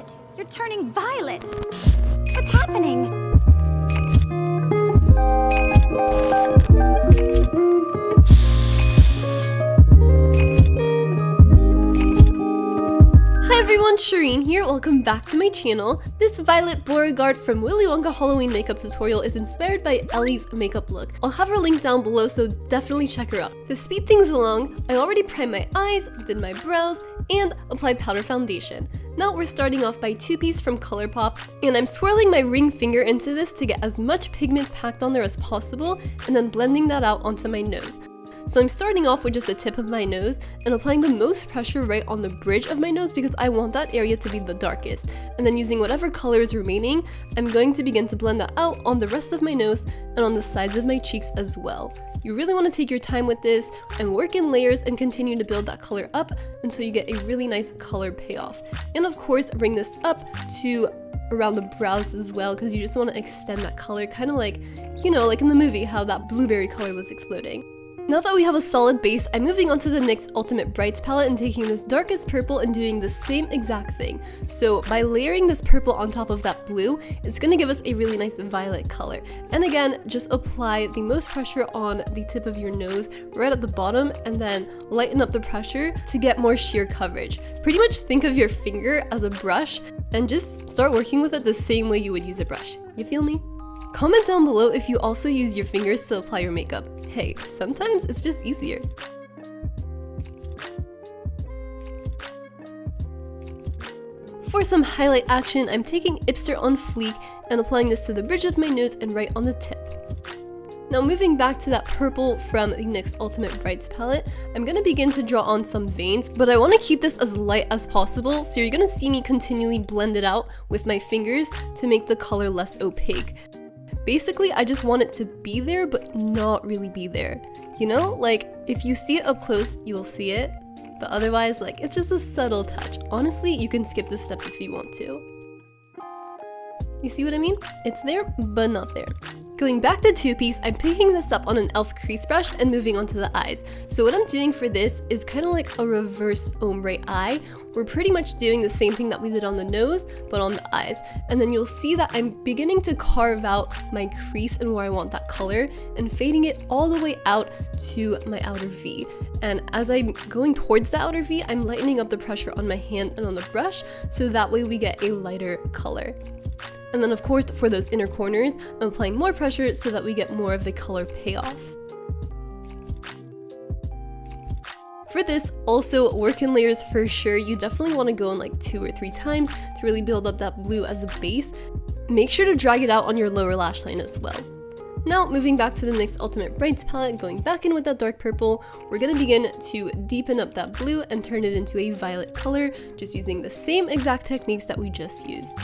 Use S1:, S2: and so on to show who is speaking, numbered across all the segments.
S1: Violet! You're turning violet! What's happening?
S2: Hi everyone, Shireen here, welcome back to my channel. This Violet Beauregarde from Willy Wonka Halloween makeup tutorial is inspired by Ellie's makeup look. I'll have her link down below, so definitely check her out. To speed things along, I already primed my eyes, did my brows, and applied powder foundation. Now we're starting off by two-piece from ColourPop, and I'm swirling my ring finger into this to get as much pigment packed on there as possible, and then blending that out onto my nose. So I'm starting off with just the tip of my nose and applying the most pressure right on the bridge of my nose because I want that area to be the darkest. And then using whatever color is remaining, I'm going to begin to blend that out on the rest of my nose and on the sides of my cheeks as well. You really want to take your time with this and work in layers and continue to build that color up until you get a really nice color payoff. And of course, bring this up to around the brows as well because you just want to extend that color, kind of like, you know, like in the movie how that blueberry color was exploding. Now that we have a solid base, I'm moving on to the NYX Ultimate Brights palette and taking this darkest purple and doing the same exact thing. So by layering this purple on top of that blue, it's going to give us a really nice violet color. And again, just apply the most pressure on the tip of your nose right at the bottom and then lighten up the pressure to get more sheer coverage. Pretty much think of your finger as a brush and just start working with it the same way you would use a brush. You feel me? Comment down below if you also use your fingers to apply your makeup. Hey, sometimes it's just easier. For some highlight action, I'm taking Ipster on Fleek and applying this to the bridge of my nose and right on the tip. Now moving back to that purple from the NYX Ultimate Brights palette, I'm going to begin to draw on some veins, but I want to keep this as light as possible, so you're going to see me continually blend it out with my fingers to make the color less opaque. Basically, I just want it to be there, but not really be there. You know, like if you see it up close, you will see it, but otherwise, like it's just a subtle touch. Honestly, you can skip this step if you want to. You see what I mean? It's there, but not there. Going back to two-piece, I'm picking this up on an e.l.f. crease brush and moving on to the eyes. So what I'm doing for this is kind of like a reverse ombre eye. We're pretty much doing the same thing that we did on the nose, but on the eyes. And then you'll see that I'm beginning to carve out my crease and where I want that color and fading it all the way out to my outer V. And as I'm going towards the outer V, I'm lightening up the pressure on my hand and on the brush so that way we get a lighter color. And then of course, for those inner corners, I'm applying more pressure so that we get more of the color payoff. For this, also work in layers for sure. You definitely want to go in like 2 or 3 times to really build up that blue as a base. Make sure to drag it out on your lower lash line as well. Now, moving back to the NYX Ultimate Brights palette, going back in with that dark purple, we're going to begin to deepen up that blue and turn it into a violet color, just using the same exact techniques that we just used.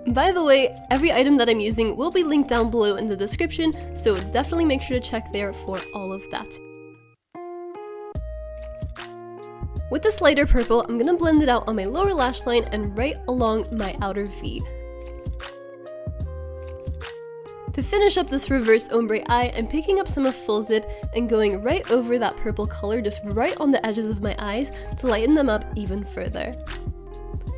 S2: By the way, every item that I'm using will be linked down below in the description, so definitely make sure to check there for all of that. With this lighter purple, I'm going to blend it out on my lower lash line and right along my outer V. To finish up this reverse ombre eye, I'm picking up some of Full Zip and going right over that purple color, just right on the edges of my eyes to lighten them up even further.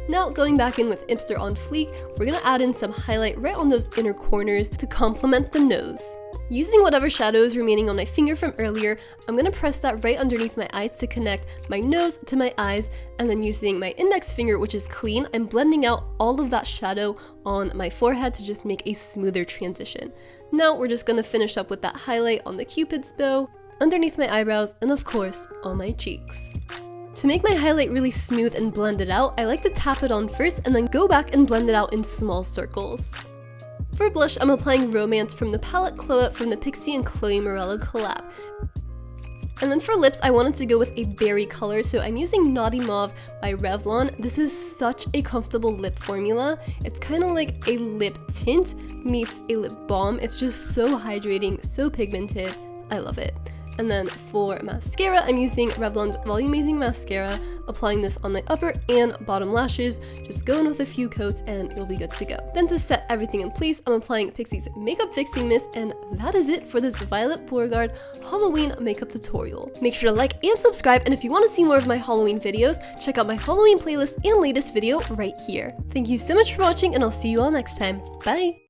S2: Now, going back in with Ipster on Fleek, we're going to add in some highlight right on those inner corners to complement the nose. Using whatever shadow is remaining on my finger from earlier, I'm going to press that right underneath my eyes to connect my nose to my eyes, and then using my index finger, which is clean, I'm blending out all of that shadow on my forehead to just make a smoother transition. Now, we're just going to finish up with that highlight on the Cupid's bow, underneath my eyebrows, and of course, on my cheeks. To make my highlight really smooth and blend it out, I like to tap it on first and then go back and blend it out in small circles. For blush, I'm applying Romance from the palette Chloe from the Pixie and Chloe Morello collab. And then for lips, I wanted to go with a berry color, so I'm using Naughty Mauve by Revlon. This is such a comfortable lip formula. It's kind of like a lip tint meets a lip balm. It's just so hydrating, so pigmented. I love it. And then for mascara, I'm using Revlon's Volumizing Mascara, applying this on my upper and bottom lashes. Just go in with a few coats and you'll be good to go. Then to set everything in place, I'm applying Pixie's Makeup Fixing Mist, and that is it for this Violet Beauregarde Halloween makeup tutorial. Make sure to like and subscribe, and if you want to see more of my Halloween videos, check out my Halloween playlist and latest video right here. Thank you so much for watching, and I'll see you all next time. Bye!